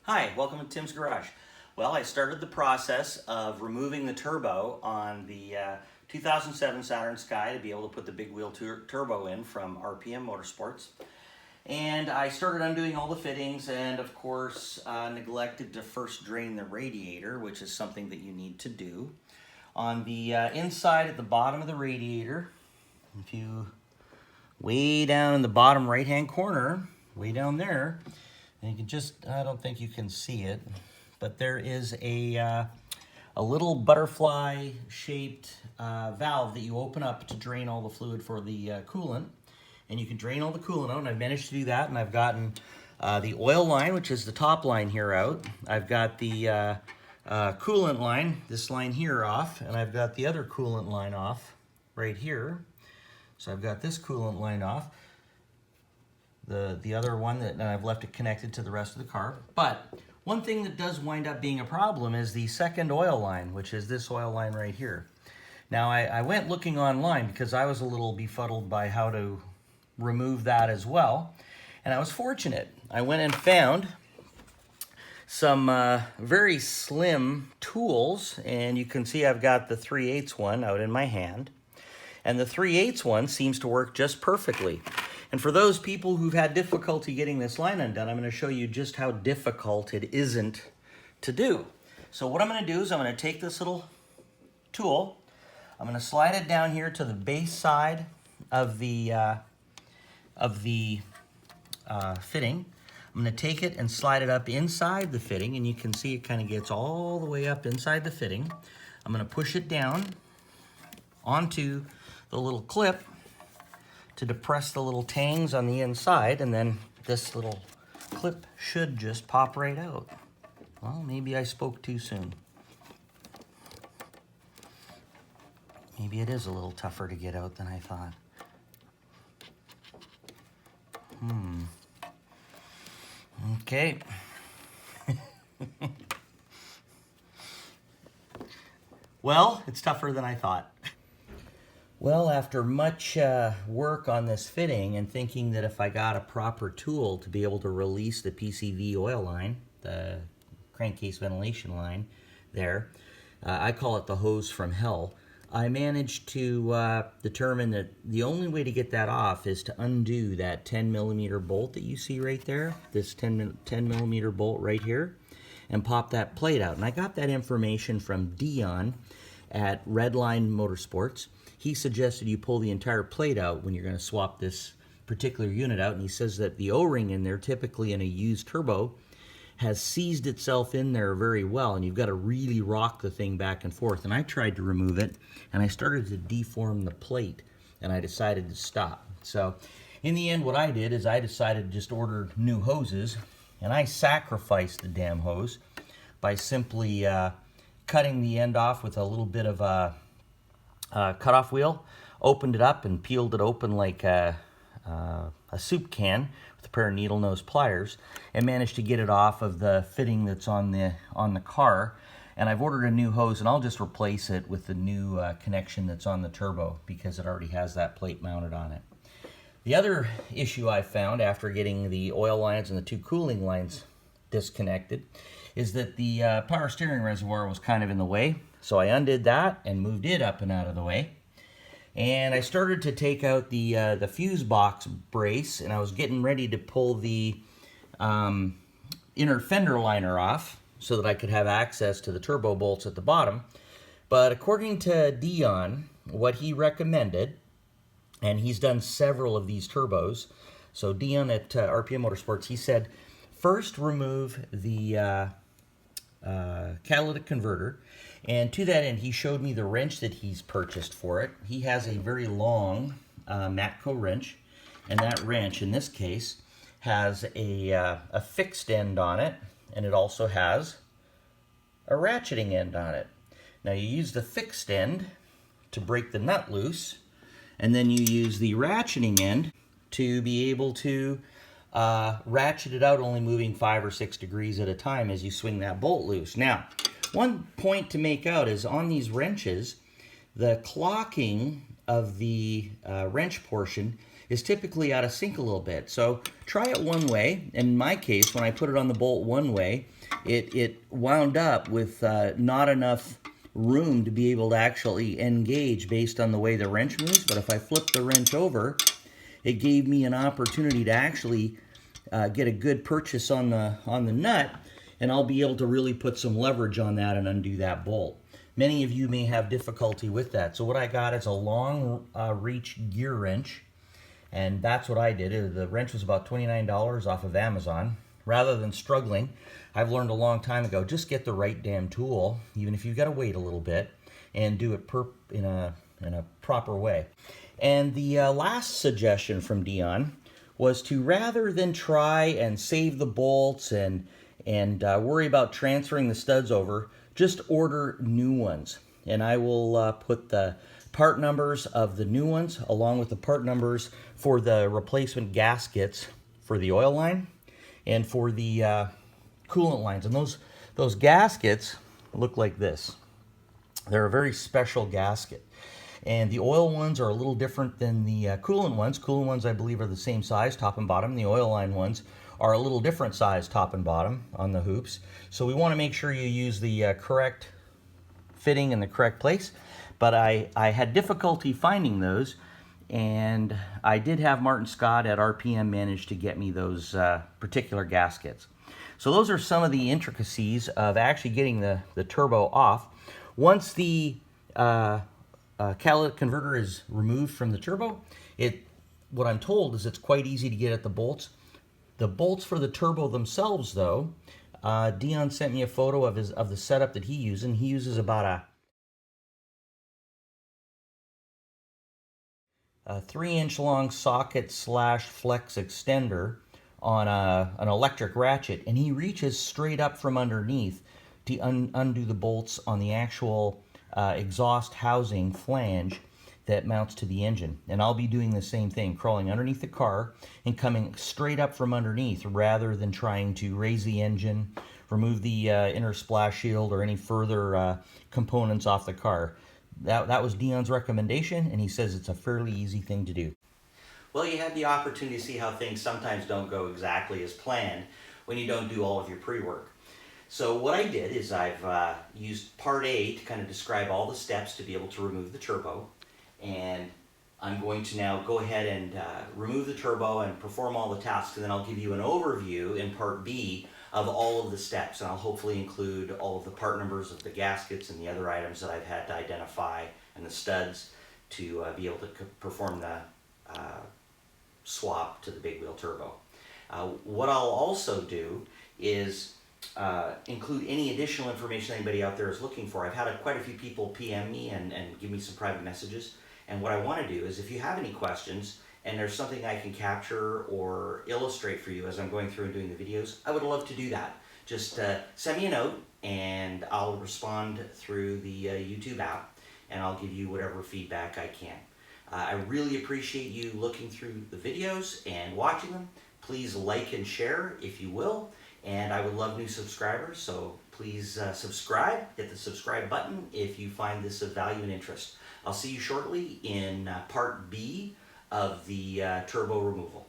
Hi, welcome to Tim's Garage. Well, I started the process of removing the turbo on the 2007 Saturn Sky to be able to put the big wheel turbo in from RPM Motorsports. And I started undoing all the fittings and of course neglected to first drain the radiator, which is something that you need to do. On the inside at the bottom of the radiator, if you way down in the bottom right hand corner, way down there, and you can just, I don't think you can see it, but there is a little butterfly shaped valve that you open up to drain all the fluid for the coolant. And you can drain all the coolant out, and I've managed to do that, and I've gotten the oil line, which is the top line here, out. I've got the coolant line, this line here, off, and I've got the other coolant line off right here. So I've got this coolant line off. The other one that I've left it connected to the rest of the car. But one thing that does wind up being a problem is the second oil line, which is this oil line right here. Now I went looking online because I was a little befuddled by how to remove that as well. And I was fortunate. I went and found some very slim tools, and you can see I've got the 3/8 one out in my hand. And the 3/8 one seems to work just perfectly. And for those people who've had difficulty getting this line undone, I'm going to show you just how difficult it isn't to do. So what I'm going to do is I'm going to take this little tool, I'm going to slide it down here to the base side of the fitting. I'm going to take it and slide it up inside the fitting, and you can see it kind of gets all the way up inside the fitting. I'm going to push it down onto the little clip to depress the little tangs on the inside, and then this little clip should just pop right out. Well, maybe I spoke too soon. Maybe it is a little tougher to get out than I thought. Okay. Well, it's tougher than I thought. Well, after much work on this fitting and thinking that if I got a proper tool to be able to release the PCV oil line, the crankcase ventilation line there, I call it the hose from hell, I managed to determine that the only way to get that off is to undo that 10mm bolt that you see right there, this 10mm bolt right here, and pop that plate out. And I got that information from Dion at Redline Motorsports. He suggested you pull the entire plate out when you're going to swap this particular unit out, and he says that the O-ring in there, typically in a used turbo, has seized itself in there very well, and you've got to really rock the thing back and forth. And I tried to remove it, and I started to deform the plate, and I decided to stop. So in the end, what I did is I decided to just order new hoses, and I sacrificed the damn hose by simply cutting the end off with a little bit of a cutoff wheel, opened it up and peeled it open like a soup can with a pair of needle nose pliers, and managed to get it off of the fitting that's on the car. And I've ordered a new hose, and I'll just replace it with the new connection that's on the turbo because it already has that plate mounted on it. The other issue I found after getting the oil lines and the two cooling lines disconnected is that the power steering reservoir was kind of in the way. So I undid that and moved it up and out of the way. And I started to take out the fuse box brace, and I was getting ready to pull the inner fender liner off so that I could have access to the turbo bolts at the bottom. But according to Dion, what he recommended, and he's done several of these turbos, so Dion at RPM Motorsports, he said, first remove the catalytic converter. And to that end, he showed me the wrench that he's purchased for it. He has a very long Matco wrench, and that wrench, in this case, has a fixed end on it, and it also has a ratcheting end on it. Now you use the fixed end to break the nut loose, and then you use the ratcheting end to be able to ratchet it out, only moving 5 or 6 degrees at a time as you swing that bolt loose. Now, one point to make out is on these wrenches, the clocking of the wrench portion is typically out of sync a little bit. So try it one way. In my case, when I put it on the bolt one way, it wound up with not enough room to be able to actually engage based on the way the wrench moves. But if I flip the wrench over, it gave me an opportunity to actually get a good purchase on the nut, and I'll be able to really put some leverage on that and undo that bolt. Many of you may have difficulty with that. So what I got is a long reach gear wrench, and that's what I did. The wrench was about $29 off of Amazon. Rather than struggling, I've learned a long time ago, just get the right damn tool, even if you've got to wait a little bit, and do it in a proper way. And the last suggestion from Dion was to, rather than try and save the bolts and worry about transferring the studs over, just order new ones. And I will put the part numbers of the new ones along with the part numbers for the replacement gaskets for the oil line and for the coolant lines. And those gaskets look like this. They're a very special gasket. And the oil ones are a little different than the coolant ones. Coolant ones, I believe, are the same size, top and bottom. The oil line ones are a little different size, top and bottom, on the hoops. So we want to make sure you use the correct fitting in the correct place. But I had difficulty finding those, and I did have Martin Scott at RPM manage to get me those particular gaskets. So those are some of the intricacies of actually getting the turbo off. Once the catalytic converter is removed from the turbo, what I'm told is it's quite easy to get at the bolts. The bolts for the turbo themselves, though, Dion sent me a photo of the setup that he uses, and he uses about a 3-inch long socket / flex extender on an electric ratchet, and he reaches straight up from underneath to undo the bolts on the actual exhaust housing flange that mounts to the engine. And I'll be doing the same thing, crawling underneath the car and coming straight up from underneath rather than trying to raise the engine, remove the inner splash shield or any further components off the car. That was Dion's recommendation, and he says it's a fairly easy thing to do. Well, you had the opportunity to see how things sometimes don't go exactly as planned when you don't do all of your pre-work. So what I did is I've used part A to kind of describe all the steps to be able to remove the turbo. And I'm going to now go ahead and remove the turbo and perform all the tasks, and then I'll give you an overview in part B of all of the steps, and I'll hopefully include all of the part numbers of the gaskets and the other items that I've had to identify and the studs to be able to perform the swap to the big wheel turbo. What I'll also do is include any additional information anybody out there is looking for. I've had quite a few people PM me and give me some private messages. And what I want to do is, if you have any questions and there's something I can capture or illustrate for you as I'm going through and doing the videos, I would love to do that. Just send me a note and I'll respond through the YouTube app, and I'll give you whatever feedback I can. I really appreciate you looking through the videos and watching them. Please like and share if you will. And I would love new subscribers, so please subscribe. Hit the subscribe button if you find this of value and interest. I'll see you shortly in part B of the turbo removal.